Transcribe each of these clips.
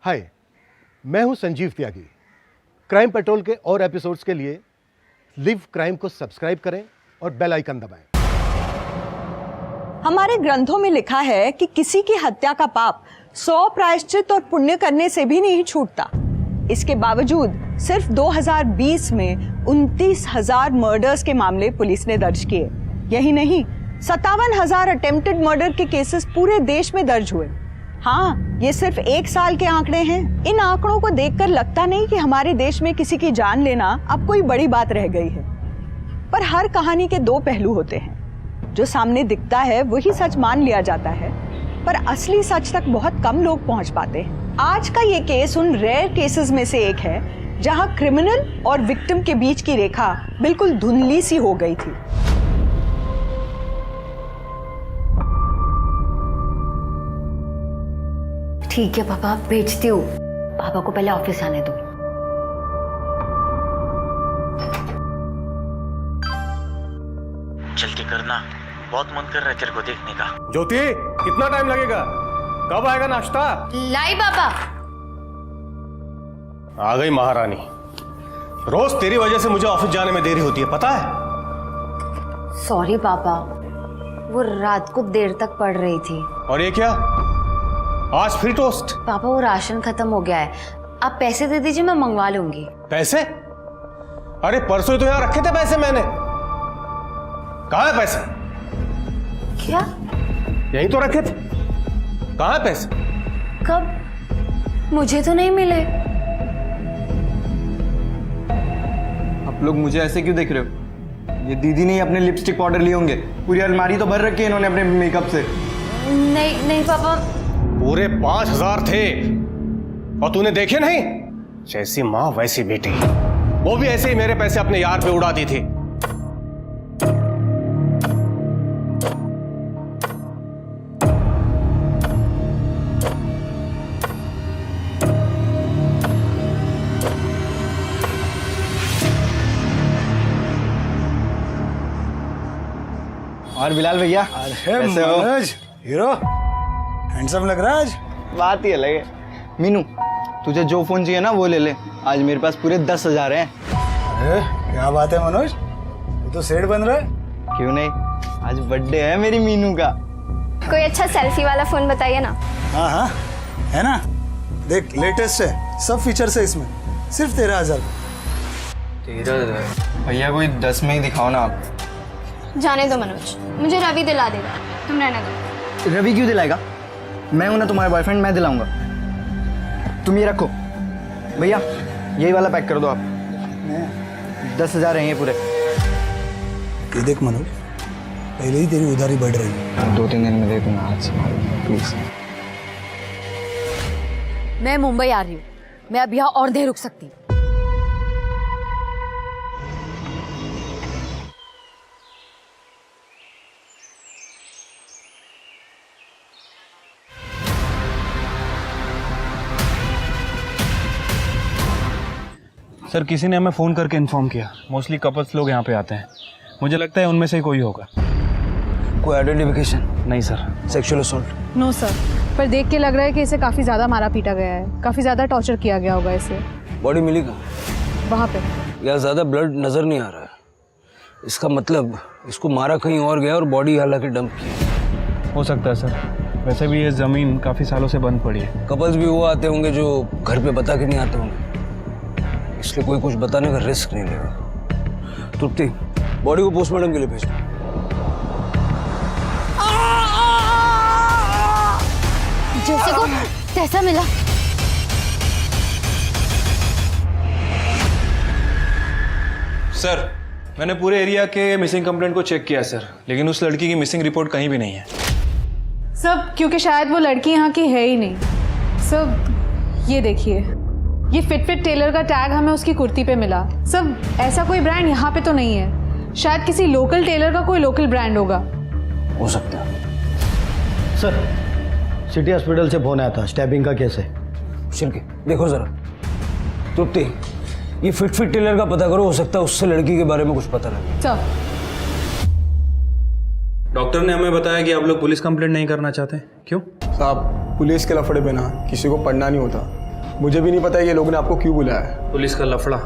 हाय, मैं हूं संजीव त्यागी। Crime petrol के और एपिसोड्स के लिए लिव क्राइम को सब्सक्राइब करें और बेल आइकन दबाएं। हमारे ग्रंथों में लिखा है कि किसी की हत्या का पाप 100 प्रायश्चित और पुण्य करने से भी नहीं छूटता। इसके बावजूद सिर्फ 2020 में 29,000 मर्डर्स के मामले पुलिस ने दर्ज किए। यही नहीं, 57,000 अटेम्प्टेड मर्डर के केसेस पूरे देश में दर्ज हुए। हाँ, ये सिर्फ एक साल के आंकड़े हैं। इन आंकड़ों को देखकर लगता नहीं कि हमारे देश में किसी की जान लेना अब कोई बड़ी बात रह गई है। पर हर कहानी के दो पहलू होते हैं। जो सामने दिखता है वही सच मान लिया जाता है, पर असली सच तक बहुत कम लोग पहुंच पाते हैं। आज का ये केस उन रेयर केसेस में से एक है जहां क्रिमिनल और विक्टिम के बीच की रेखा बिल्कुल धुंधली सी हो गई थी। ठीक है पापा, भेजती हूँ। पापा को पहले ऑफिस आने दो। जल्दी करना, बहुत मन कर रहा है तेरे को देखने का। ज्योति, कितना टाइम लगेगा? कब आएगा नाश्ता? लाई पापा। आ गई महारानी। रोज तेरी वजह से मुझे ऑफिस जाने में देरी होती है, पता है? सॉरी पापा, वो रात को देर तक पढ़ रही थी। और ये क्या, आज फिर टोस्ट? पापा वो राशन खत्म हो गया है, आप पैसे दे दीजिए, मैं मंगवा लूंगी। पैसे? अरे परसों ही तो यहाँ रखे थे पैसे मैंने। कहाँ है पैसे? क्या? यहीं तो रखे थे। कहाँ है पैसे? कब? मुझे तो नहीं मिले। आप लोग मुझे ऐसे क्यों देख रहे हो? ये दीदी ने अपने लिपस्टिक पाउडर लिए होंगे। पूरी अलमारी तो भर रखी है इन्होंने अपने मेकअप से। नहीं नहीं पापा, पूरे 5,000 थे और तूने देखे नहीं? जैसी माँ वैसी बेटी। वो भी ऐसे ही मेरे पैसे अपने यार पे उड़ा दी थी। और बिलाल भैया, अरे कैसे हो? मनोज, हीरो हैंडसम लग रहा है आज। बात ही अलग है। मीनू, तुझे जो फोन चाहिए ना वो ले ले। आज मेरे पास पूरे 10,000 हैं। अरे क्या बात है मनोज, तू तो सेठ बन रहा है। क्यों नहीं, आज बर्थडे है मेरी मीनू का। कोई अच्छा सेल्फी वाला फोन बताइए ना। हाँ हाँ, है ना, देख लेटेस्ट है, सब फीचर्स है इसमें, सिर्फ 13,000। भैया कोई 10 में ही दिखाओ ना आप। जाने दो मनोज, मुझे रवि दिला देगा, तुम रहने दो। रवि क्यों दिलाएगा? मैं हूं ना तुम्हारा बॉयफ्रेंड, मैं दिलाऊंगा। तुम ये रखो भैया, यही वाला पैक कर दो आप। 10,000 हैं ये पूरे। ये देख मनोज, पहले ही तेरी उधारी बढ़ रही है। 2-3 दिन में दे दूंगा, आज प्लीज। मैं मुंबई आ रही हूँ, मैं अब यहाँ और देर रुक सकती हूँ। सर, किसी ने हमें फ़ोन करके इन्फॉर्म किया। मोस्टली कपल्स लोग यहाँ पे आते हैं। मुझे लगता है उनमें से ही कोई होगा। कोई आइडेंटिफिकेशन? नहीं sir. Sexual assault? No sir, पर देख के लग रहा है कि इसे काफ़ी ज़्यादा मारा पीटा गया है, काफ़ी ज़्यादा टॉर्चर किया गया होगा इसे। बॉडी मिली कहाँ? वहाँ पे यार ज़्यादा ब्लड नज़र नहीं आ रहा है। इसका मतलब इसको मारा कहीं और गया और बॉडी हालांकि डंप की। हो सकता है सर। वैसे भी ये ज़मीन काफ़ी सालों से बंद पड़ी है। कपल्स भी वो आते होंगे जो घर पे बता के नहीं आते होंगे, इसलिए कोई कुछ बताने का रिस्क नहीं लेगा। तृप्ति, बॉडी को पोस्टमार्टम के लिए भेजो। जैसे को तैसा मिला। सर, मैंने पूरे एरिया के मिसिंग कंप्लेंट को चेक किया सर, लेकिन उस लड़की की मिसिंग रिपोर्ट कहीं भी नहीं है। सब क्योंकि शायद वो लड़की यहाँ की है ही नहीं। सब ये देखिए, ये फिट टेलर का टैग हमें उसकी कुर्ती पे मिला। सब ऐसा कोई ब्रांड यहाँ पे तो नहीं है, शायद किसी लोकल टेलर का कोई लोकल ब्रांड होगा। हो सकता है। सर, सिटी हॉस्पिटल से फोन आया था, स्टैबिंग का केस है। चल के देखो जरा। तृप्ति, ये फिट टेलर का पता करो, हो सकता है उससे लड़की के बारे में कुछ पता लगे। चल। डॉक्टर ने हमें बताया कि आप लोग पुलिस कंप्लेंट नहीं करना चाहते। क्यों? साहब, पुलिस के लफड़े पे ना किसी को पढ़ना नहीं होता। मुझे भी नहीं पता ये लोगों ने आपको क्यों बुलाया है। पुलिस का लफड़ा।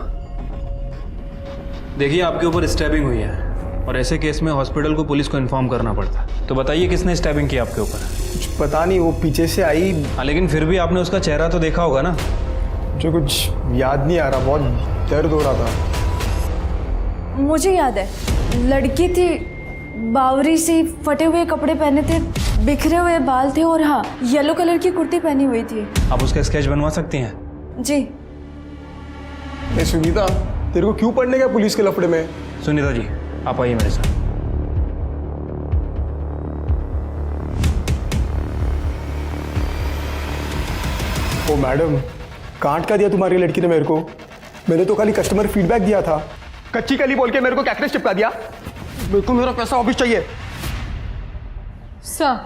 देखिए आपके ऊपर स्टैबिंग हुई है और ऐसे केस में हॉस्पिटल को पुलिस को इन्फॉर्म करना पड़ता है। तो बताइए किसने स्टैबिंग की आपके ऊपर? कुछ पता नहीं, वो पीछे से आई। हाँ लेकिन फिर भी आपने उसका चेहरा तो देखा होगा ना? जो कुछ याद नहीं आ रहा, बहुत दर्द हो रहा था। मुझे याद है, लड़की थी, बावरी सी, फटे हुए कपड़े पहने थे, बिखरे हुए बाल थे और हाँ येलो कलर की कुर्ती पहनी हुई थी। आप उसका स्केच बनवा सकती हैं? जी। सुनीता, तेरे को क्यों पढ़ने गया पुलिस के लफड़े में? सुनीता जी आप आइए मेरे साथ। ओ मैडम, कांट का दिया तुम्हारी लड़की ने मेरे को। मैंने तो खाली कस्टमर फीडबैक दिया था। कच्ची कली बोल के मेरे को कैक्रेस चिपका दिया। मेरे को मेरा पैसा वापस चाहिए। सर,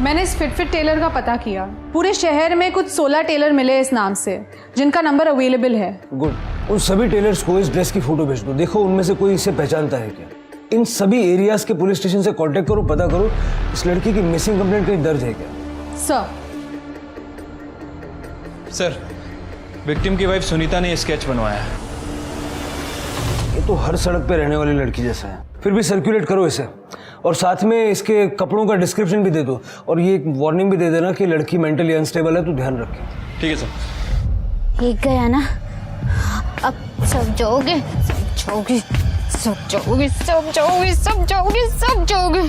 मैंने इस फिट टेलर का पता किया। पूरे शहर में कुछ 16 टेलर मिले इस नाम से जिनका नंबर अवेलेबल है। गुड। उन सभी टेलर्स को इस ड्रेस की फोटो भेज दो। देखो उनमें से कोई इसे पहचानता है क्या। इन सभी एरियाज के पुलिस स्टेशन से कांटेक्ट करो, पता करो इस लड़की की मिसिंग कंप्लेंट कहीं दर्ज है क्या। सर, विक्टिम की वाइफ सुनीता ने स्केच बनवाया है। ये तो हर सड़क पे रहने वाली लड़की जैसा है। फिर भी सर्कुलेट करो इसे और साथ में इसके कपड़ों का डिस्क्रिप्शन भी दे दो और ये एक वार्निंग भी दे देना कि लड़की मेंटली अनस्टेबल है, तो ध्यान रखें। ठीक है सर। एक गया ना, अब सब जाओगे, सब जाओगे, सब जाओगे, सब जाओगे, सब जाओगे, सब जाओगे।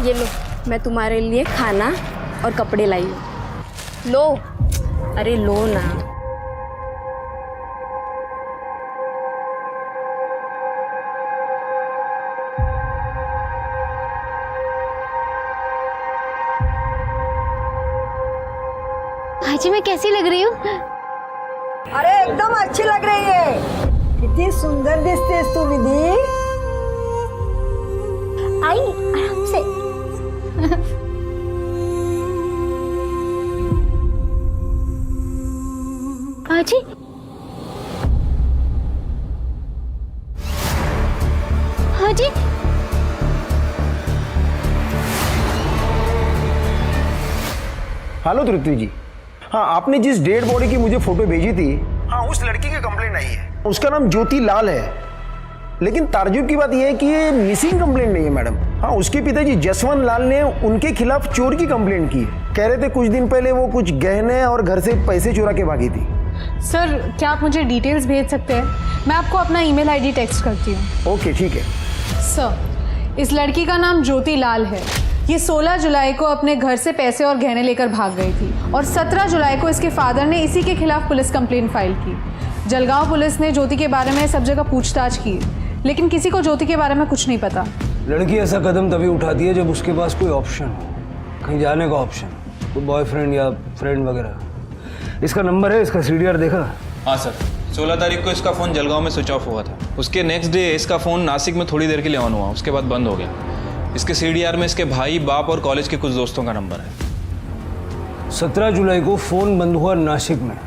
ये लो, मैं तुम्हारे लिए खाना और कपड़े लाई हूँ। लो, अरे लो ना। भाजी मैं कैसी लग रही हूँ? अरे एकदम अच्छी लग रही है। कितनी सुंदर दिखती तू विधि। आई आराम से। भाजी भाजी हेलो तृप्ति जी। हाँ, आपने जिस डेड बॉडी की मुझे फोटो भेजी थी, हाँ उस लड़की की कंप्लेंट आई है। उसका नाम ज्योति लाल है। लेकिन ताज्जुब की बात यह है कि ये मिसिंग कंप्लेंट नहीं है मैडम। हाँ, उसके पिताजी जसवंत लाल ने उनके खिलाफ चोर की कंप्लेंट की है। कह रहे थे कुछ दिन पहले वो कुछ गहने और घर से पैसे चुरा के भागी थी। सर, क्या आप मुझे डिटेल्स भेज सकते हैं? मैं आपको अपना ईमेल आईडी टेक्स्ट करती हूँ। ओके ठीक है। सर, इस लड़की का नाम ज्योति लाल है। ये 16 जुलाई को अपने घर से पैसे और गहने लेकर भाग गई थी और 17 जुलाई को इसके फादर ने इसी के खिलाफ पुलिस कंप्लेंट फाइल की। जलगांव पुलिस ने ज्योति के बारे में सब जगह पूछताछ की, लेकिन किसी को ज्योति के बारे में कुछ नहीं पता। लड़की ऐसा कदम तभी उठाती है जब उसके पास कोई ऑप्शन हो, कहीं जाने का ऑप्शन, कोई बॉयफ्रेंड या फ्रेंड वगैरह। इसका नंबर है, इसका सीडीआर देखा? हाँ सर, 16 तारीख को इसका फ़ोन जलगांव में स्विच ऑफ हुआ था। उसके नेक्स्ट डे इसका फ़ोन नासिक में थोड़ी देर के लिए ऑन हुआ, उसके बाद बंद हो गया। इसके सीडीआर में इसके भाई, बाप और कॉलेज के कुछ दोस्तों का नंबर है। 17 जुलाई को फ़ोन बंद हुआ नासिक में।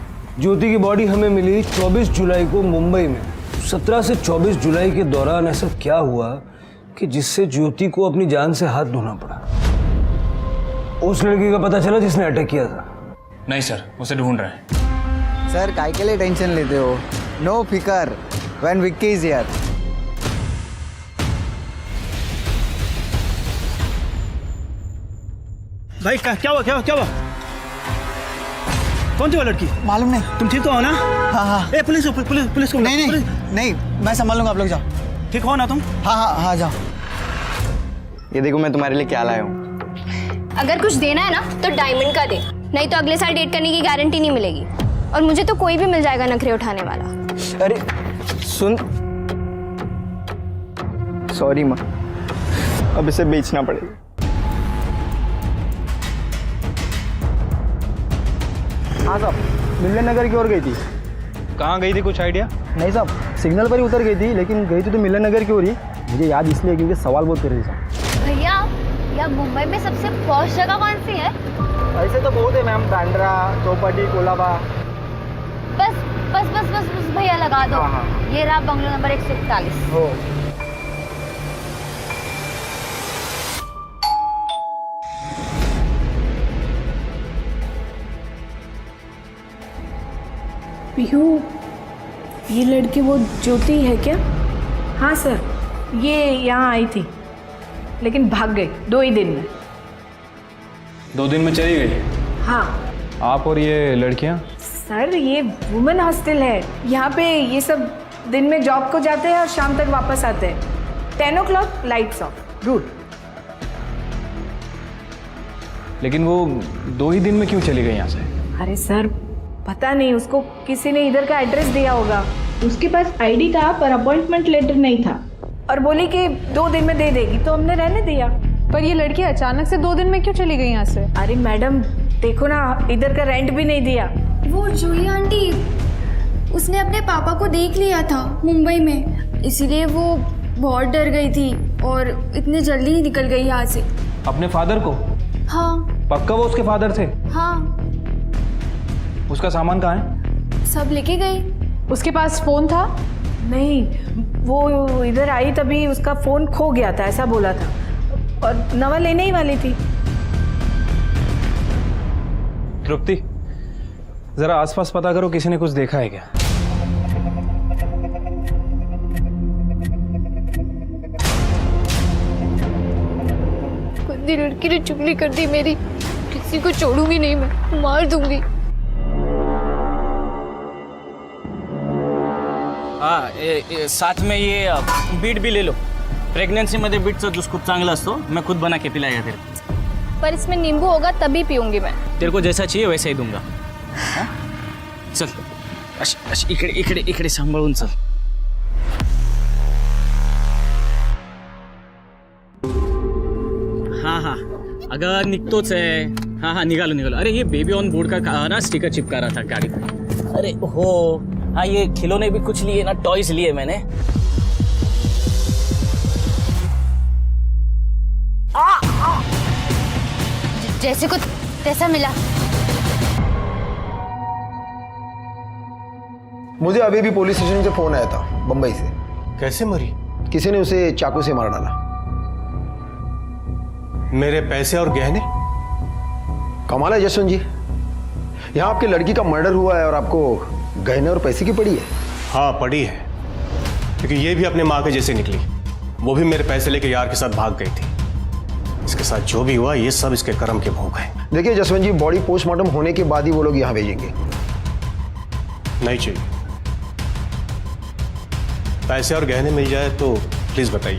ज्योति की बॉडी हमें मिली 24 जुलाई को मुंबई में। 17 से 24 जुलाई के दौरान ऐसा क्या हुआ कि जिससे ज्योति को अपनी जान से हाथ धोना पड़ा? उस लड़की का पता चला जिसने अटैक किया था? नहीं सर, उसे ढूंढ रहे हैं। सर, काय के लिए टेंशन लेते हो? नो फिकर, व्हेन विक्की इज हियर। भाई क्या हुआ, क्या हुआ? कौन थी वो लड़की? मालूम नहीं। तुम ठीक तो हो ना? हाँ हाँ। ए पुलिस को नहीं, मैं संभाल लूंगा, आप लोग जाओ। ठीक हो ना तुम? हाँ जाओ। ये देखो मैं तुम्हारे लिए क्या लाया हूँ। अगर कुछ देना है ना तो डायमंड का दे, नहीं तो अगले साल डेट करने की गारंटी नहीं मिलेगी। और मुझे तो कोई भी मिल जाएगा नखरे उठाने वाला। अरे सुन, सॉरी माँ, अब इसे बेचना पड़ेगा। हाँ साहब, मिलन नगर की ओर गई थी। कहाँ गई थी, कुछ आइडिया? नहीं साहब, सिग्नल पर ही उतर गई थी, लेकिन गई थी तो मिलन नगर की ओर ही। मुझे याद इसलिए क्योंकि सवाल बहुत कर रही थी। भैया, या मुंबई में सबसे पॉश जगह कौन सी है? ऐसे तो बहुत है मैम, बांद्रा, चौपाटी, कोलाबा। बस बस बस बस बस भैया लगा दो। हाँ। ये रहा बंगलो नंबर 141। हो पीहू, ये लड़की वो ज्योति है क्या? हाँ सर, ये यहाँ आई थी लेकिन भाग गई 2 ही दिन में। 2 दिन में चली गई? हाँ आप और ये लड़कियाँ? सर, ये वुमेन हॉस्टल है। यहाँ पे ये सब दिन में जॉब को जाते हैं और शाम तक वापस आते हैं। 10 o'clock लाइट्स ऑफ। रूट। लेकिन वो 2 ही दिन में क्यों चली गई यहाँ से? अरे सर, पता नहीं, उसको किसी ने इधर का एड्रेस दिया होगा। उसके पास आईडी था पर अपॉइंटमेंट लेटर नहीं था और बोली कि 2 दिन में दे देगी, तो हमने रहने दिया। पर ये लड़की अचानक से 2 दिन में क्यों चली गई यहाँ से? अरे मैडम देखो ना, इधर का रेंट भी नहीं दिया। वो जूही आंटी, उसने अपने पापा को देख लिया था मुंबई में, इसीलिए वो बहुत डर गई थी और इतने जल्दी ही निकल गई यहाँ से। अपने फादर को? हाँ। पक्का वो उसके फादर थे? हाँ। उसका सामान कहाँ है? सब लेके गई। उसके पास फोन था? नहीं, वो इधर आई तभी उसका फोन खो गया था, ऐसा बोला था, और नवा लेने ही वाली थी। तृप्ति, जरा आसपास पता करो, किसी ने कुछ देखा है क्या? गंदी लड़की ने चुगली कर दी मेरी, किसी को छोड़ूंगी नहीं, मैं मार दूंगी। हाँ, साथ में ये बीट भी ले लो। प्रेग्नेंसीमध्ये बीटचा ज्यूस खूप चांगला असतो, मैं खुद बना के पिलाया तेरे को। पर इसमें नींबू होगा तभी पीऊंगी मैं। तेरे को जैसा चाहिए वैसा ही दूंगा। हाँ? चल, इकडे इकडे इकडे सांभाळून चल। हाँ हाँ, अगं निघतोच आहे। हाँ हाँ, निघालो निघालो। अरे ये बेबी ऑन बोर्ड का ना स्टिकर चिपका रहा था गाड़ी पे। अरे हो, हाँ ये खिलौने भी कुछ लिए ना, टॉयज लिए मैंने। जैसे कुछ तैसा मिला। मुझे अभी भी पुलिस स्टेशन से फोन आया था बंबई से। कैसे मरी? किसी ने उसे चाकू से मार डाला। मेरे पैसे और गहने? कमाल है जसवंत जी, यहाँ आपकी लड़की का मर्डर हुआ है और आपको गहने और पैसे की पड़ी है। हाँ पड़ी है, क्योंकि ये भी अपने माँ के जैसे निकली। वो भी मेरे पैसे लेके यार के साथ भाग गई थी। इसके साथ जो भी हुआ ये सब इसके कर्म के भोग है। देखिए जसवंत जी, बॉडी पोस्टमार्टम होने के बाद ही वो लोग यहाँ भेजेंगे। नहीं चाहिए। पैसे और गहने मिल जाए तो प्लीज बताइए।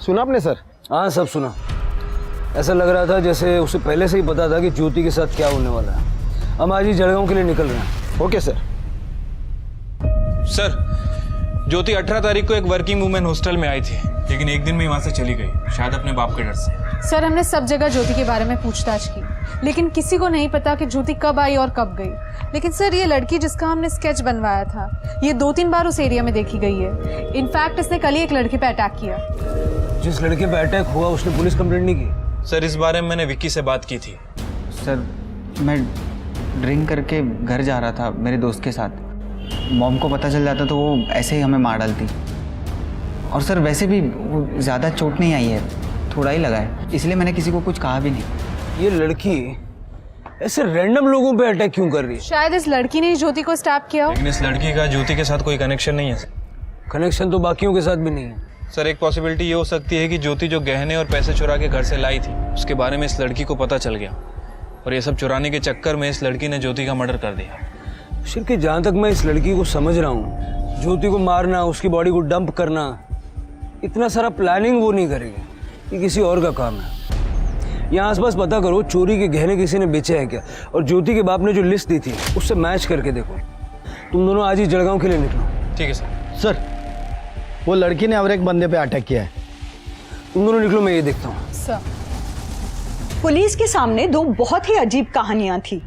सुना आपने सर? हाँ सब सुना। ऐसा लग रहा था जैसे उसे पहले से ही पता था कि ज्योति के साथ क्या होने वाला है। हम आज ही जलगांव के लिए निकल रहे हैं। Okay sir. सर, ज्योति 18 तारीख को एक वर्किंग वुमेन हॉस्टल में आई थी, लेकिन एक दिन में वहां से चली गई, शायद अपने बाप के डर से। सर, हमने सब जगह ज्योति के बारे में पूछताछ की, लेकिन किसी को नहीं पता कि ज्योति कब आई और कब गई। लेकिन सर, ये लड़की जिसका हमने स्केच बनवाया था, ये 2-3 बार उस एरिया में देखी गई है। इनफैक्ट इसने कल ही एक लड़के पे अटैक किया। जिस लड़के पे अटैक हुआ उसने पुलिस कंप्लेंट नहीं की? सर, इस बारे में मैंने विक्की से बात की थी। सर, मैं ड्रिंक करके घर जा रहा था मेरे दोस्त के साथ। मॉम को पता चल जाता तो वो ऐसे ही हमें मार डालती। और सर वैसे भी वो ज़्यादा चोट नहीं आई है, थोड़ा ही लगा है, इसलिए मैंने किसी को कुछ कहा भी नहीं। ये लड़की ऐसे रैंडम लोगों पे अटैक क्यों कर रही है? शायद इस लड़की ने ज्योति को स्टैप किया हो। लेकिन इस लड़की का ज्योति के साथ कोई कनेक्शन नहीं है। कनेक्शन तो बाकियों के साथ भी नहीं है। सर, एक पॉसिबिलिटी ये हो सकती है कि ज्योति जो गहने और पैसे चुरा के घर से लाई थी, उसके बारे में इस लड़की को पता चल गया और ये सब चुराने के चक्कर में इस लड़की ने ज्योति का मर्डर कर दिया। शिरके, जहाँ तक मैं इस लड़की को समझ रहा हूँ, ज्योति को मारना, उसकी बॉडी को डंप करना, इतना सारा प्लानिंग वो नहीं करेगी। ये किसी और का काम है। यहाँ आसपास पता करो चोरी के गहने किसी ने बेचे हैं क्या, और ज्योति के बाप ने जो लिस्ट दी थी उससे मैच करके देखो। तुम दोनों आज ही जलगांव के लिए निकलो। ठीक है सर। सर, वो लड़की ने और एक बंदे पे अटैक किया है। तुम दोनों निकलो, मैं ये देखता हूँ। सर, पुलिस के सामने 2 बहुत ही अजीब कहानियां थी।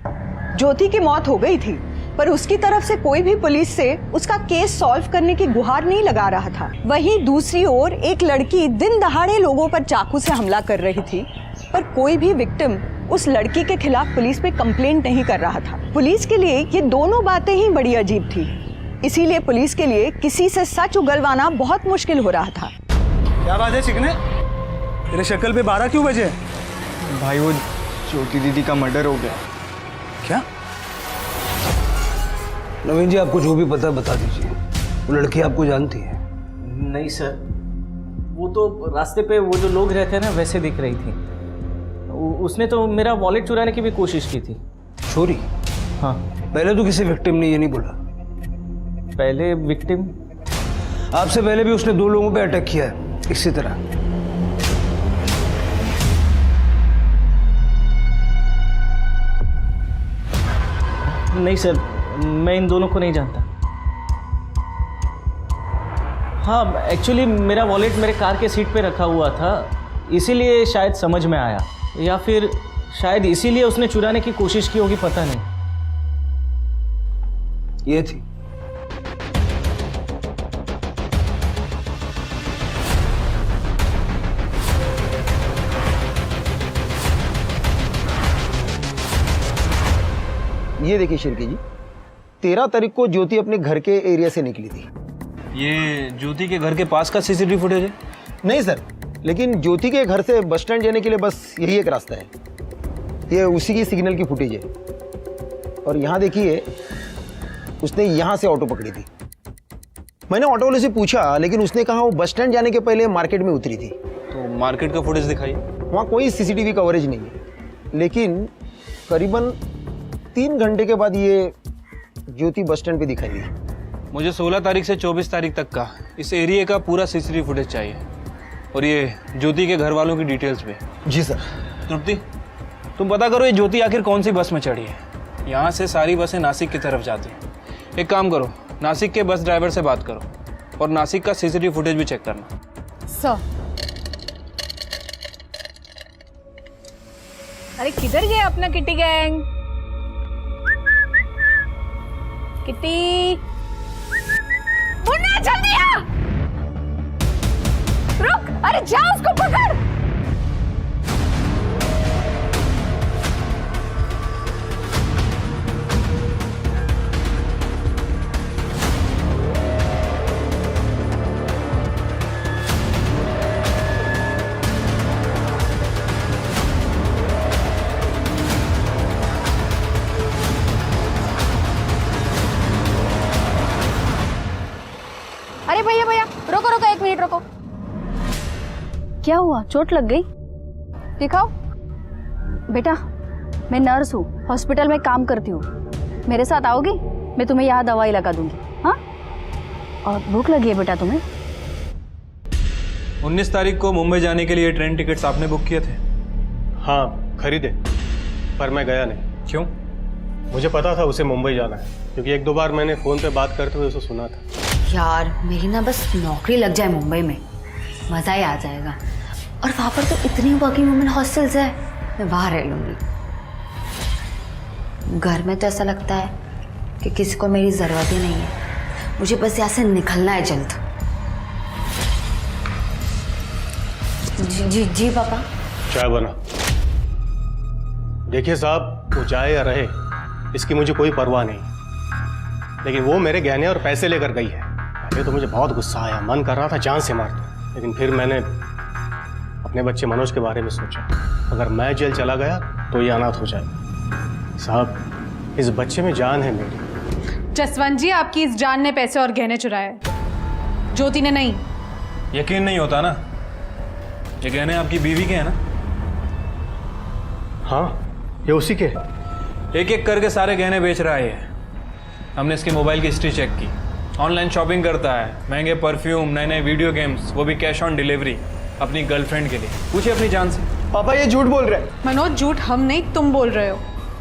ज्योति की मौत हो गई थी, पर उसकी तरफ से कोई भी पुलिस से उसका केस सॉल्व करने की गुहार नहीं लगा रहा था। वहीं दूसरी ओर एक लड़की दिन दहाड़े लोगों पर चाकू से हमला कर रही थी, पर कोई भी विक्टिम उस लड़की के खिलाफ पुलिस पे कंप्लेंट नहीं कर रहा था। पुलिस के लिए ये दोनों बातें ही बड़ी अजीब थी, इसीलिए पुलिस के लिए किसी से सच उगलवाना बहुत मुश्किल हो रहा था। क्या बात है चिकने? तेरे शक्ल पे 12 क्यों बजे? भाई वो ज्योति दीदी का मर्डर हो गया। क्या? नवीन जी, आपको जो भी पता है बता दीजिए। वो लड़की आपको जानती है? नहीं सर, वो तो रास्ते पे वो जो लोग रहते हैं ना वैसे दिख रही थी। उसने तो मेरा वॉलेट चुराने की भी कोशिश की थी। चोरी? हाँ। पहले तो किसी विक्टिम ने ये नहीं बोला। पहले विक्टिम? आपसे पहले भी उसने 2 लोगों पे अटैक किया है इसी तरह। नहीं सर, मैं इन दोनों को नहीं जानता। हाँ, एक्चुअली मेरा वॉलेट मेरे कार के सीट पे रखा हुआ था, इसीलिए शायद समझ में आया, या फिर शायद इसीलिए उसने चुराने की कोशिश की होगी, पता नहीं। ये थी। ये देखिए शिर्की जी, 13 तारीख को ज्योति अपने घर के एरिया से निकली थी। ये ज्योति के घर के पास का सीसीटीवी फुटेज है? नहीं सर, लेकिन ज्योति के घर से बस स्टैंड जाने के लिए बस यही एक रास्ता है। ये उसी की सिग्नल की फुटेज है। और यहाँ देखिए, उसने यहाँ से ऑटो पकड़ी थी। मैंने ऑटो वाले से पूछा, लेकिन उसने कहा वो बस स्टैंड जाने के पहले मार्केट में उतरी थी। तो मार्केट का फुटेज दिखाइए। वहाँ कोई सीसीटीवी कवरेज नहीं है, लेकिन करीबन 3 घंटे के बाद ये ज्योति बस स्टैंड पे दिखाई दी। मुझे 16 तारीख से 24 तारीख तक का इस एरिया का पूरा सीसीटीवी फुटेज चाहिए, और ये ज्योति के घर वालों की डिटेल्स पे। जी सर। तृप्ति, तुम पता करो ये ज्योति आखिर कौन सी बस में चढ़ी है। यहाँ से सारी बसें नासिक की तरफ जाती हैं। एक काम करो, नासिक के बस ड्राइवर से बात करो और नासिक का सीसीटीवी फुटेज भी चेक करना। सर, अरे किधर गया अपना किटी गैंग? किटी, मुन्ना जल्दी आ! रुक, अरे जा उसको पकड़! अरे भैया भैया, रोको रोको, 1 मिनट रोको। क्या हुआ, चोट लग गई? दिखाओ। बेटा, मैं नर्स हूँ, हॉस्पिटल में काम करती हूँ। मेरे साथ आओगी? मैं तुम्हें यहाँ दवाई लगा दूंगी। हाँ? और भूख लगी है बेटा तुम्हें? 19 तारीख को मुंबई जाने के लिए ट्रेन टिकट्स आपने बुक किए थे? हाँ, खरीदे, पर मैं गया नहीं। क्यों? मुझे पता था उसे मुंबई जाना है, क्योंकि 1-2 बार मैंने फ़ोन पे बात करते हुए उसे सुना था। यार, मेरी ना बस नौकरी लग जाए मुंबई में, मज़ा ही आ जाएगा। और वहाँ पर तो इतनी वर्किंग वुमेन हॉस्टल्स है, मैं वहाँ रह लूँगी। घर में तो ऐसा लगता है कि किसी को मेरी ज़रूरत ही नहीं है। मुझे बस यहाँ से निकलना है जल्द। जी जी जी पापा। चाय बना। देखिए साहब, वो जाए या रहे इसकी मुझे कोई परवाह नहीं, लेकिन वो मेरे गहने और पैसे लेकर गई है। पहले तो मुझे बहुत गुस्सा आया, मन कर रहा था जान से मार दूं, लेकिन फिर मैंने अपने बच्चे मनोज के बारे में सोचा। अगर मैं जेल चला गया तो ये अनाथ हो जाएगा। साहब, इस बच्चे में जान है मेरी। जसवंत जी, आपकी इस जान ने पैसे और गहने चुराए, ज्योति ने नहीं। यकीन नहीं होता ना? ये गहने आपकी बीवी के हैं ना? हाँ, ये उसी के। एक एक करके सारे गहने बेच रहा है ये। हमने इसकी मोबाइल की हिस्ट्री चेक की, ऑनलाइन शॉपिंग करता है, महंगे परफ्यूम, नए नए वीडियो गेम्स, वो भी कैश ऑन डिलीवरी अपनी गर्लफ्रेंड के लिए। पूछिए अपनी जान से। पापा ये झूठ बोल रहे हैं। मनोज, झूठ हम नहीं, तुम बोल रहे हो।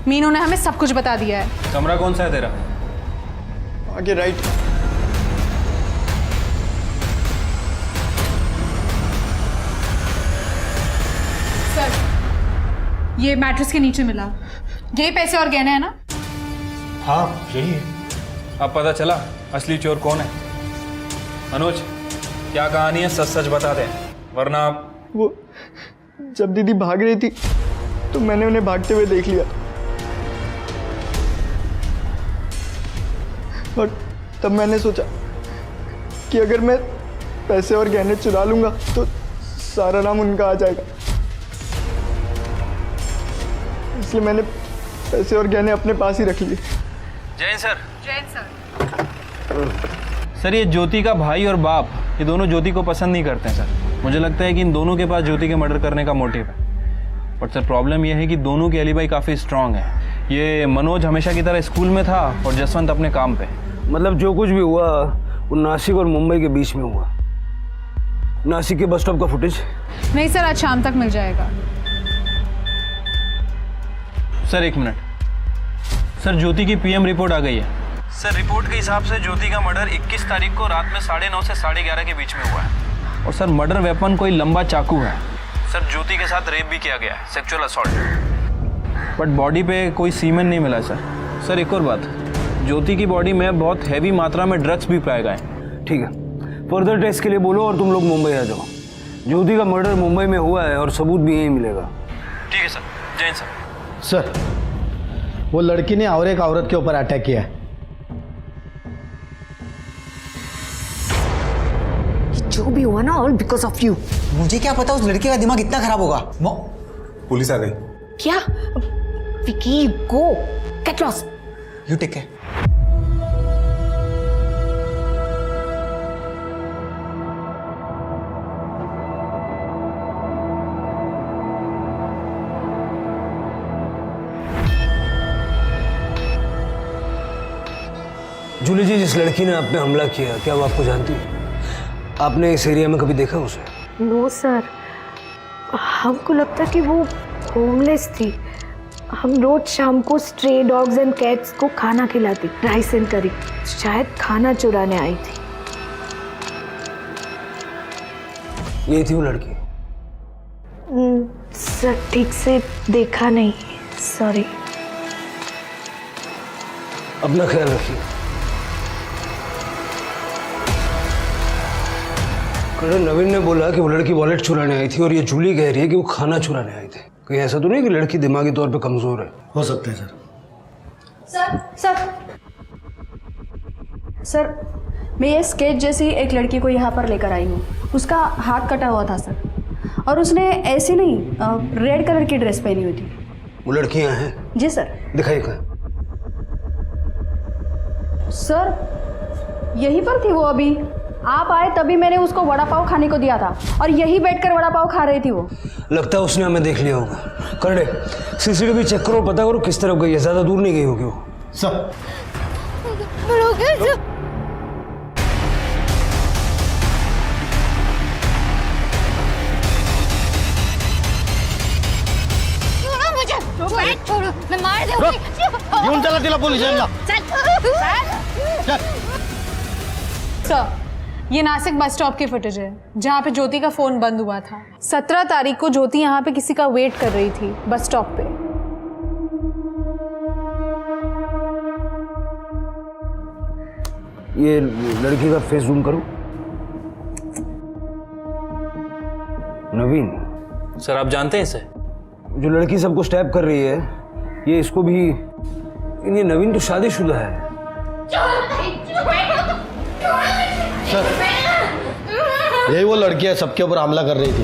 मीनू ने हमें सब कुछ बता दिया है। कमरा कौन सा है तेरा? आगे राइट। सर, ये मैट्रेस के नीचे मिला, यही पैसे और गहने हैं ना? हाँ, यही है। अब पता चला असली चोर कौन है। मनोज, क्या कहानी है, सच सच बता दे, वरना वो जब दीदी भाग रही थी तो मैंने उन्हें भागते हुए देख लिया, और तब मैंने सोचा कि अगर मैं पैसे और गहने चुरा लूंगा तो सारा नाम उनका आ जाएगा। इसलिए मैंने पैसे और गहने अपने पास ही रख लिए। जैन सर। सर ये ज्योति का भाई और बाप, ये दोनों ज्योति को पसंद नहीं करते हैं सर। मुझे लगता है कि इन दोनों के पास ज्योति के मर्डर करने का मोटिव है। बट सर प्रॉब्लम ये है कि दोनों की एलिबाई काफ़ी स्ट्रांग है। ये मनोज हमेशा की तरह स्कूल में था और जसवंत अपने काम पे। मतलब जो कुछ भी हुआ वो नासिक और मुंबई के बीच में हुआ। नासिक के बस स्टॉप का फुटेज? नहीं सर, आज शाम तक मिल जाएगा। सर एक मिनट सर, ज्योति की पीएम रिपोर्ट आ गई है सर। रिपोर्ट के हिसाब से ज्योति का मर्डर 21 तारीख को रात में 9:30 से 11:30 के बीच में हुआ है। और सर मर्डर वेपन कोई लंबा चाकू है सर। ज्योति के साथ रेप भी किया गया है, सेक्सुअल असॉल्ट। बट बॉडी पे कोई सीमेन नहीं मिला सर। सर एक और बात, ज्योति की बॉडी में बहुत हैवी मात्रा में ड्रग्स भी पाए गए। ठीक है, फर्दर टेस्ट के लिए बोलो और तुम लोग मुंबई आ जाओ। ज्योति का मर्डर मुंबई में हुआ है और सबूत भी यहीं मिलेगा। ठीक है सर। जैन सर। सर वो लड़की ने और एक औरत के ऊपर अटैक किया है। जो भी हुआ ना ऑल बिकॉज ऑफ यू। मुझे क्या पता उस लड़के का दिमाग इतना खराब होगा। पुलिस आ गई। क्या Vicky, go get lost. You take care. Julie ji, जिस लड़की ने आप पे हमला किया, क्या वो आपको जानती है? आपने इस एरिया में कभी देखा उसे? नो सर, हमको लगता कि वो होमलेस थी। हम रोज शाम को स्ट्रे डॉग्स एंड कैट्स को खाना खिलाती, राइस एंड करी। शायद खाना चुराने आई थी। ये थी वो लड़की? सर ठीक से देखा नहीं, सॉरी। अपना ख्याल रखिए। कर्नल नवीन ने बोला कि वो लड़की वॉलेट चुराने आई थी और ये जूली कह रही है कि वो खाना चुराने आई थी। कहीं ऐसा तो नहीं कि लड़की दिमागी तौर पे कमजोर है? हो सकता है सर। सर मैं ये स्केच जैसी एक लड़की को यहाँ पर लेकर आई हूँ। उसका हाथ कटा हुआ था सर, और उसने ऐसी नहीं रेड कलर की ड्रेस पहनी हुई थी। वो लड़की यहाँ है? जी सर। दिखाइए कहाँ? सर यहीं पर थी वो। अभी आप आए तभी मैंने उसको वड़ा पाव खाने को दिया था और यही बैठकर वड़ा पाव खा रही थी वो। लगता है उसने हमें देख लिया होगा। कर्नल सीसीटीवी चेक करो, पता करो किस तरफ गई है। ज्यादा दूर नहीं गई होगी वो। सर छोड़ो, मैं मार दूंगी। घेऊन चला तिला पोलीस स्टेशनला। सर ये नासिक बस स्टॉप की फुटेज है जहाँ पे ज्योति का फोन बंद हुआ था। 17 तारीख को ज्योति यहाँ पे किसी का वेट कर रही थी बस स्टॉप पे। ये लड़की का फेस जूम करो। नवीन सर आप जानते हैं इसे? जो लड़की सबको स्टैप कर रही है, ये इसको भी। ये नवीन तो शादीशुदा है। सर यही वो लड़की है सबके ऊपर हमला कर रही थी।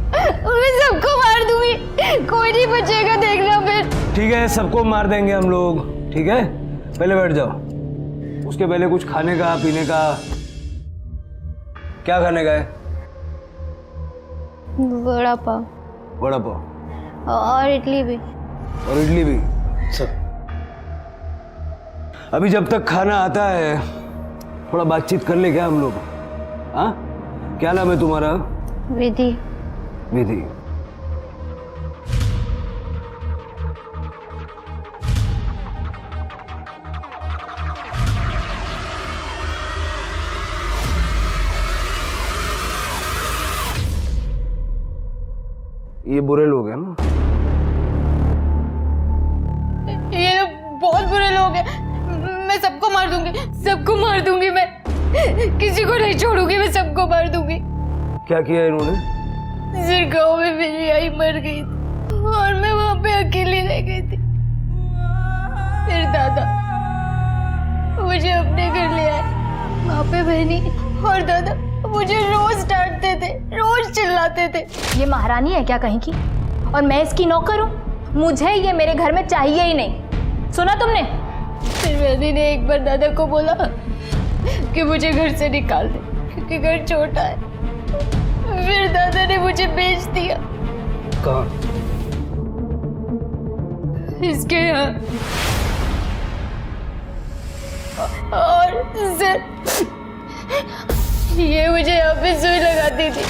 मैं सबको मार दूंगी, कोई नहीं बचेगा, देखना फिर। ठीक है, सबको मार देंगे हम लोग। ठीक है, पहले बैठ जाओ। उसके पहले कुछ खाने का पीने का। क्या खाने का है? वड़ा पाव। वड़ा पाव और इडली भी। और इडली भी। सर अभी जब तक खाना आता है थोड़ा बातचीत कर ले क्या हम लोग? हाँ, क्या नाम है तुम्हारा? विधि। विधि। ये बुरे लोग हैं ना? ये बहुत बुरे लोग हैं। मैं सबको मार दूंगी, सबको मार दूंगी। मैं किसी को नहीं छोड़ूंगी, मैं सबको मार दूंगी। क्या किया इन्होंने? सिर गाँव में मेरी आई मर गई थी और मैं वहां पे अकेली रह गई थी। फिर दादा मुझे अपने घर ले आए। वहां पे बहनी और दादा मुझे रोज डांटते थे, रोज चिल्लाते थे। ये महारानी है क्या कहीं की? और मैं इसकी नौकर हूँ? मुझे ये मेरे घर में चाहिए ही नहीं। सुना तुमने? फिर मैंने ने एक बार दादा को बोला कि मुझे घर से निकाल दे क्योंकि घर छोटा है। फिर दादा ने मुझे बेच दिया। कहाँ? इसके यहाँ। और सर ये मुझे यहाँ पे सुई लगाती थी।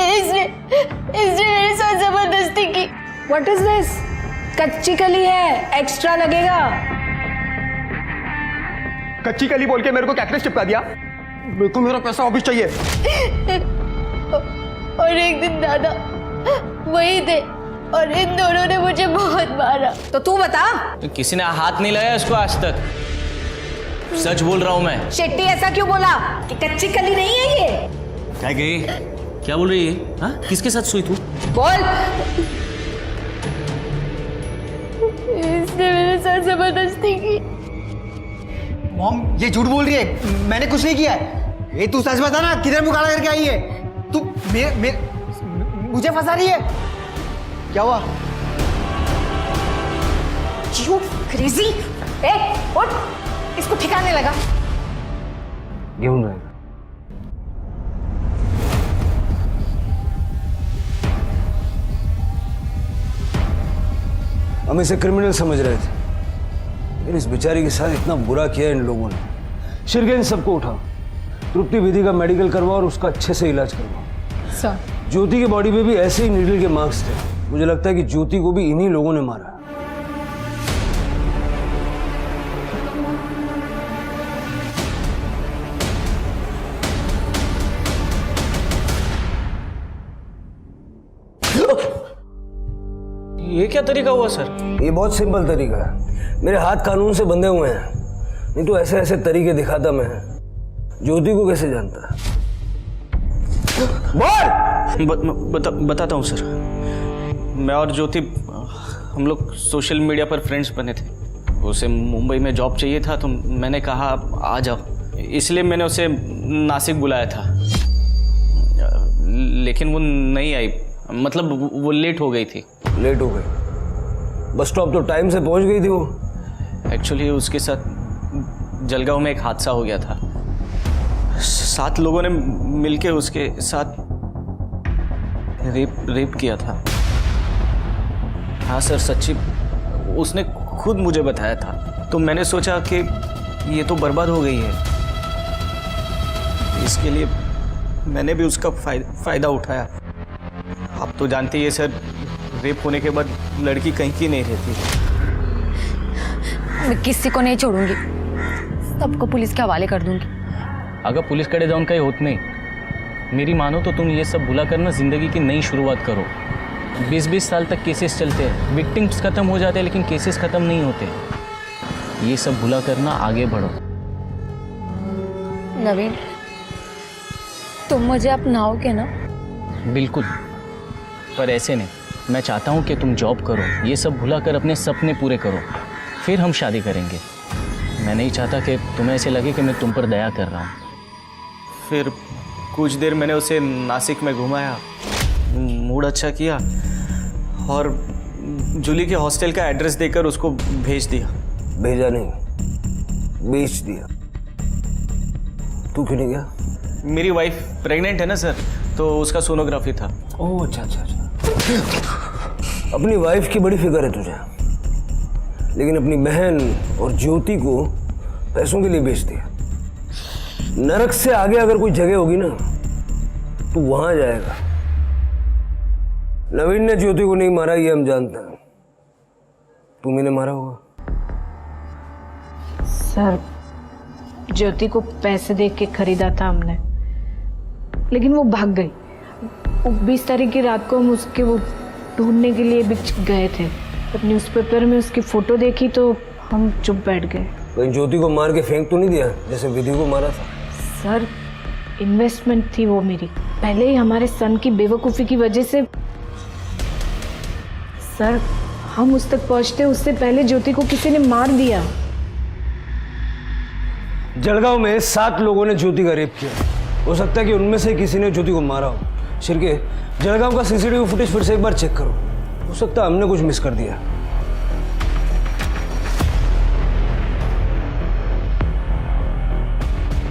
इसने मेरे साथ जबरदस्ती की। What is this? कच्ची कली है, एक्स्ट्रा लगेगा। कच्ची कली बोल के मेरे को कैक्टस चिपका दिया। मेरे को मेरा पैसा वापस चाहिए। और एक दिन दादा वही थे और इन दोनों ने मुझे बहुत मारा। तो तू बता। किसी ने हाथ नहीं लगाया इसको आज तक। सच बोल रहा हूँ मैं। शेट्टी ऐसा क्यों बोला कि कच्ची कली नहीं है ये? क्या गई? क्या बोल रही है? हाँ? किसके साथ सोई तू? बोल। इसने मेरे साथ जबरदस्ती की। मॉम ये झूठ बोल रही है, मैंने कुछ नहीं किया है। ये तू सच बता ना, किधर मुँह काला करके आई है तू? मुझे फंसा रही है। क्या हुआ? You crazy! ए, उठ, इसको ठिकाने लगा। घेऊन जाएगा। हम इसे क्रिमिनल समझ रहे थे, लेकिन इस बेचारी के साथ इतना बुरा किया इन लोगों ने। शिरगेन सबको उठाओ, तृप्ति विधि का मेडिकल करवाओ और उसका अच्छे से इलाज करवाओ। सर ज्योति की बॉडी पे भी ऐसे ही नीडल के मार्क्स थे। मुझे लगता है कि ज्योति को भी इन्हीं लोगों ने मारा। ये क्या तरीका हुआ सर? ये बहुत सिंपल तरीका है। मेरे हाथ कानून से बंधे हुए हैं, नहीं तो ऐसे ऐसे तरीके दिखाता मैं। ज्योति को कैसे जानता? बताता हूँ सर। मैं और ज्योति हम लोग सोशल मीडिया पर फ्रेंड्स बने थे। उसे मुंबई में जॉब चाहिए था तो मैंने कहा आ जाओ, इसलिए मैंने उसे नासिक बुलाया था। लेकिन वो नहीं आई, मतलब वो लेट हो गई थी। लेट हो गई? बस स्टॉप तो टाइम से पहुंच गई थी वो। एक्चुअली उसके साथ जलगांव में एक हादसा हो गया था। 7 लोगों ने मिलके उसके साथ रेप किया था। हाँ सर, सच्ची, उसने खुद मुझे बताया था। तो मैंने सोचा कि ये तो बर्बाद हो गई है, इसके लिए मैंने भी उसका फायदा उठाया। आप तो जानते ही है सर, रेप होने के बाद लड़की कहीं की नहीं रहती। मैं किसी को नहीं छोड़ूंगी, सबको पुलिस के हवाले कर दूंगी। अगर पुलिस कड़े जाऊन का ही होत नहीं, मेरी मानो तो तुम ये सब भुला कर ना जिंदगी की नई शुरुआत करो। 20-20 साल तक केसेस चलते हैं, विक्टिम्स खत्म हो जाते हैं लेकिन केसेस खत्म नहीं होते। ये सब भुला करना, आगे बढ़ो। नवीन, तुम मुझे अपनाओगे ना? बिल्कुल, पर ऐसे नहीं। मैं चाहता हूँ कि तुम जॉब करो, ये सब भुला कर अपने सपने पूरे करो, फिर हम शादी करेंगे। मैं नहीं चाहता कि तुम्हें ऐसे लगे कि मैं तुम पर दया कर रहा हूँ। फिर कुछ देर मैंने उसे नासिक में घुमाया, मूड अच्छा किया और जूली के हॉस्टल का एड्रेस देकर उसको भेज दिया। भेजा नहीं, बेच दिया। तू क्यों नहीं गया? मेरी वाइफ प्रेग्नेंट है ना सर, तो उसका सोनोग्राफी था। ओह अच्छा अच्छा अच्छा। अपनी वाइफ की बड़ी फिक्र है तुझे, लेकिन अपनी बहन और ज्योति को पैसों के लिए बेच दिया। नरक से आगे अगर कोई जगह होगी ना तो वहां जाएगा। नवीन ने ज्योति को नहीं मारा, ये हम जानते हैं। तुम इन्हें मारा होगा। सर, ज्योति को पैसे देके के खरीदा था हमने, लेकिन वो भाग गई। 20 तारीख की रात को हम उसके वो ढूंढने के लिए बीच गए थे। जब न्यूज़पेपर में उसकी फोटो देखी तो हम चुप बैठ गए। कहीं ज्योति को मार के फेंक तो नहीं दिया जैसे विधि को मारा था? सर, इन्वेस्टमेंट थी वो मेरी, पहले ही हमारे सन की बेवकूफ़ी की वजह से। सर, हम उस तक पहुंचते उससे पहले ज्योति को किसी ने मार दिया। जलगांव में 7 लोगों ने ज्योति का रेप किया। हो सकता है कि उनमें से किसी ने ज्योति को मारा हो, शिरके, जलगांव का सीसीटीवी फुटेज फिर से एक बार चेक करो, हो सकता है हमने कुछ मिस कर दिया।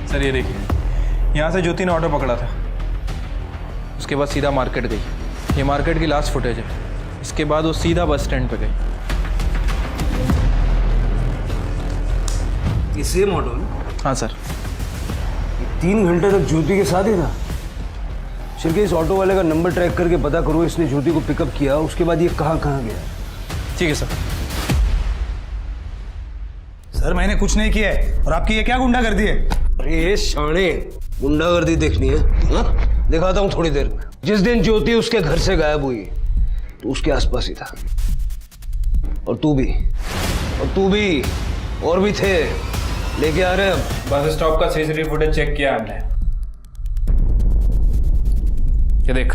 सर ये देखिए, यहाँ से ज्योति ने ऑटो पकड़ा था, उसके बाद सीधा मार्केट गई। ये मार्केट की लास्ट फुटेज है। इसके बाद वो सीधा बस स्टैंड पे गई। ये सेम ऑटो है? हाँ सर। 3 घंटे तक ज्योति के साथ ही था। शिरके, इस ऑटो वाले का नंबर ट्रैक करके पता करो इसने ज्योति को पिकअप किया, उसके बाद ये कहाँ कहाँ गया। ठीक है सर। सर मैंने कुछ नहीं किया है, और आपकी ये क्या गुंडागर्दी है? अरे शाणे, गुंडागर्दी देखनी है हाँ? दिखाता हूँ थोड़ी देर में। जिस दिन ज्योति उसके घर से गायब हुई तो उसके आसपास ही था, और तू भी और भी थे। लेके आ रहे हैं अब। बस स्टॉप का सीसीटीवी फुटेज चेक किया हमने। ये देख,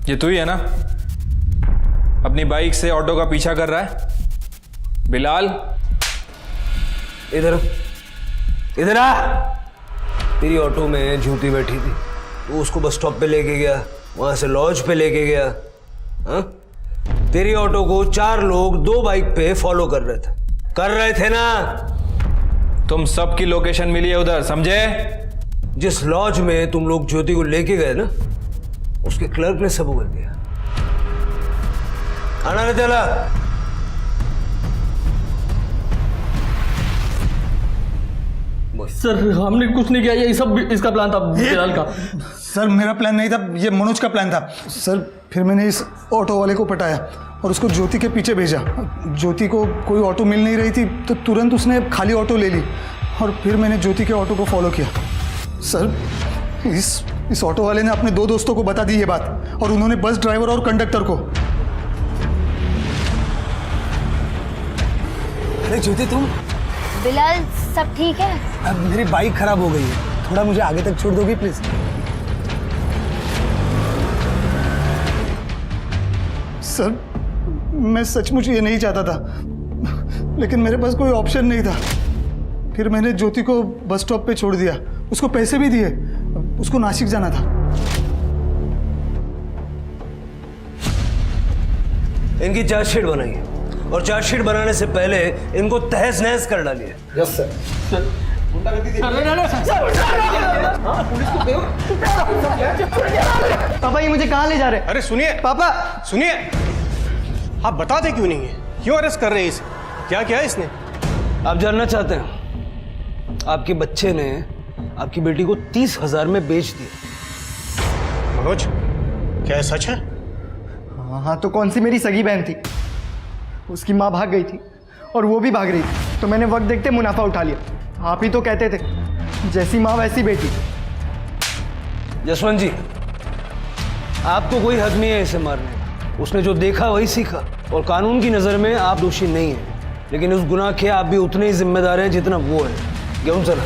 ये तू ही है ना अपनी बाइक से ऑटो का पीछा कर रहा है? बिलाल, इधर आ। तेरी ऑटो में ज्योति बैठी थी, तो उसको बस स्टॉप पे लेके गया, वहां से लॉज पे लेके गया। हाँ? तेरी ऑटो को 4 लोग 2 बाइक पे फॉलो कर रहे थे ना? तुम सबकी लोकेशन मिली है उधर, समझे? जिस लॉज में तुम लोग ज्योति को लेके गए ना, उसके क्लर्क ने सब उगल दिया। आना नहीं चला। सर हमने कुछ नहीं किया, ये सब इसका प्लान था, बिलाल का। सर मेरा प्लान नहीं था, ये मनोज का प्लान था। सर फिर मैंने इस ऑटो वाले को पटाया और उसको ज्योति के पीछे भेजा। ज्योति को कोई ऑटो मिल नहीं रही थी, तो तुरंत उसने खाली ऑटो ले ली, और फिर मैंने ज्योति के ऑटो को फॉलो किया। सर इस ऑटो वाले ने अपने 2 दोस्तों को बता दी ये बात, और उन्होंने बस ड्राइवर और कंडक्टर को। अरे ज्योति, तुम? बिलाल, सब ठीक है? अब मेरी बाइक खराब हो गई है, थोड़ा मुझे आगे तक छोड़ दोगी प्लीज? सर मैं सचमुच ये नहीं चाहता था, लेकिन मेरे पास कोई ऑप्शन नहीं था। फिर मैंने ज्योति को बस स्टॉप पे छोड़ दिया, उसको पैसे भी दिए, उसको नासिक जाना था। इनकी चार्जशीट बनाइए, और चार्जशीट बनाने से पहले इनको तहस नहस कर डालिए। Yes sir. पापा ये मुझे कहाँ ले जा रहे हैं? अरे सुनिए पापा सुनिए, आप बताते क्यों नहीं है? क्यों अरेस्ट कर रहे हैं इसे? क्या किया इसने? आप जानना चाहते हैं? आपके बच्चे ने आपकी बेटी को 30,000 में बेच दिया। मनोज, क्या ये सच है? हाँ, तो कौन सी मेरी सगी बहन थी? उसकी माँ भाग गई थी और वो भी भाग रही थी, तो मैंने वक्त देखते मुनाफा उठा लिया। आप ही तो कहते थे, जैसी माँ वैसी बेटी। जसवंत जी, आपको कोई हक नहीं है इसे मारने का। उसने जो देखा वही सीखा, और कानून की नज़र में आप दोषी नहीं हैं, लेकिन उस गुनाह के आप भी उतने ही जिम्मेदार हैं जितना वो है। गेहूं चला।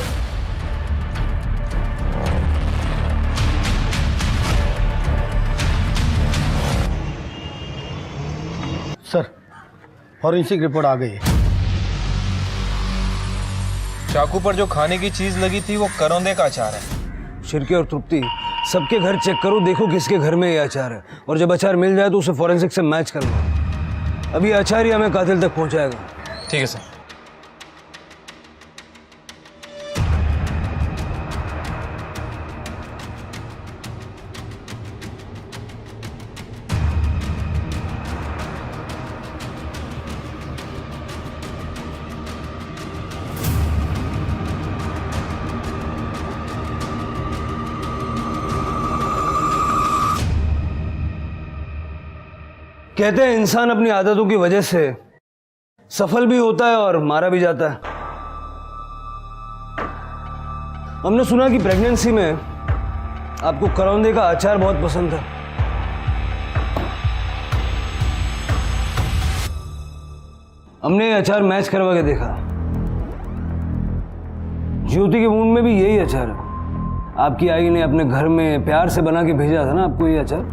सर फॉरेंसिक रिपोर्ट आ गई है। चाकू पर जो खाने की चीज लगी थी वो करौंदे का अचार है। शिरके और तृप्ति, सबके घर चेक करो, देखो किसके घर में ये अचार है, और जब अचार मिल जाए तो उसे फॉरेंसिक से मैच करना। अभी अचार ही हमें कातिल तक पहुंचाएगा। ठीक है सर। कहते हैं इंसान अपनी आदतों की वजह से सफल भी होता है और मारा भी जाता है। हमने सुना कि प्रेगनेंसी में आपको करौंदे का अचार बहुत पसंद था। हमने ये अचार मैच करवा के देखा। ज्योति के मुंह में भी यही अचार है। आपकी आई ने अपने घर में प्यार से बना के भेजा था ना आपको ये अचार।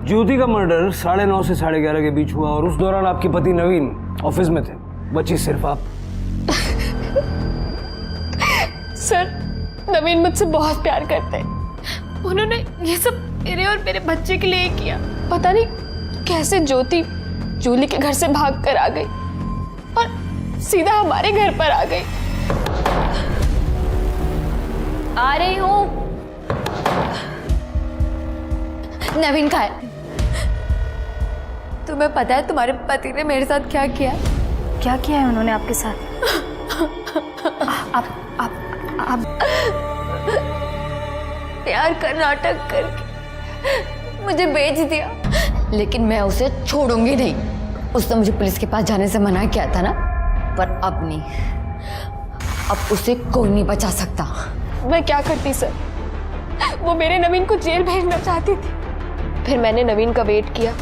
ज्योति का मर्डर 9:30 से 11:30 के बीच हुआ, और उस दौरान आपके पति नवीन ऑफिस में थे, बची सिर्फ आप। सर, नवीन मुझसे बहुत प्यार करते हैं। उन्होंने ये सब मेरे और मेरे बच्चे के लिए किया। पता नहीं कैसे ज्योति जूली के घर से भाग कर आ गई और सीधा हमारे घर पर आ गई। आ रही हूँ। नवीन कहाँ है? तुम्हें पता है तुम्हारे पति ने मेरे साथ क्या किया? क्या किया है उन्होंने आपके साथ? आप प्यार का नाटक करके मुझे बेच दिया, लेकिन मैं उसे छोड़ूंगी नहीं। उसने मुझे पुलिस के पास जाने से मना किया था ना, पर अब नहीं, अब उसे कोई नहीं बचा सकता। मैं क्या करती सर, वो मेरे नवीन को जेल भेजना चाहती थी। फिर मैंने नवीन का वेट किया,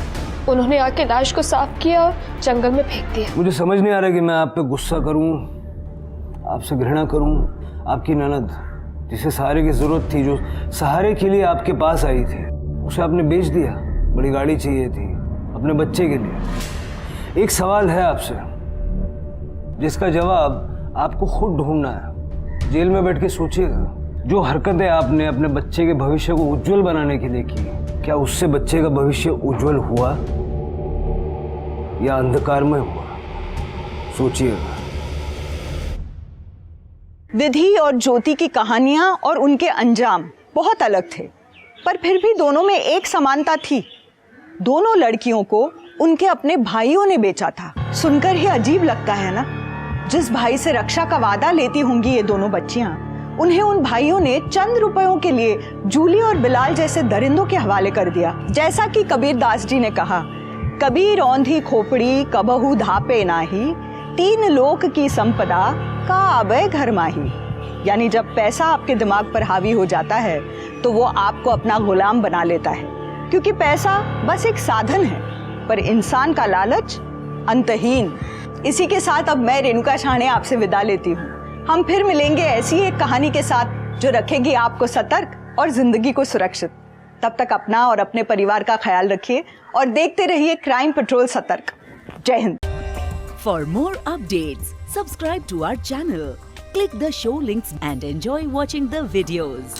उन्होंने आके लाश को साफ किया और जंगल में फेंक दिया। मुझे समझ नहीं आ रहा कि मैं आप पे गुस्सा करूं, आपसे घृणा करूं। आपकी ननद जिसे सहारे की जरूरत थी, जो सहारे के लिए आपके पास आई थी, उसे आपने बेच दिया। बड़ी गाड़ी चाहिए थी अपने बच्चे के लिए। एक सवाल है आपसे जिसका जवाब आपको खुद ढूंढना है। जेल में बैठ के सोचिएगा, जो हरकतें आपने अपने बच्चे के भविष्य को उज्जवल बनाने के लिए की, क्या उससे बच्चे का भविष्य उज्जवल हुआ या अंधकारमय हुआ? सोचिएगा। विधि और ज्योति की कहानियां और उनके अंजाम बहुत अलग थे, पर फिर भी दोनों में एक समानता थी। दोनों लड़कियों को उनके अपने भाइयों ने बेचा था। सुनकर ही अजीब लगता है ना। जिस भाई से रक्षा का वादा लेती होंगी ये दोनों बच्चियां, उन्हें उन भाइयों ने चंद रुपयों के लिए जूली और बिलाल जैसे दरिंदों के हवाले कर दिया। जैसा कि कबीर दास जी ने कहा, कबीर औंधी खोपड़ी कबहू धापे नाही, तीन लोक की संपदा का आबे घर माही। यानी जब पैसा आपके दिमाग पर हावी हो जाता है तो वो आपको अपना गुलाम बना लेता है, क्योंकि पैसा बस एक साधन है, पर इंसान का लालच अंतहीन। इसी के साथ अब मैं रेणुका शाहणे आपसे विदा लेती हूँ। हम फिर मिलेंगे ऐसी एक कहानी के साथ जो रखेगी आपको सतर्क और जिंदगी को सुरक्षित। तब तक अपना और अपने परिवार का ख्याल रखिए और देखते रहिए क्राइम पेट्रोल सतर्क। जय Hind. For more updates, subscribe to our channel, click the show links and enjoy watching the videos.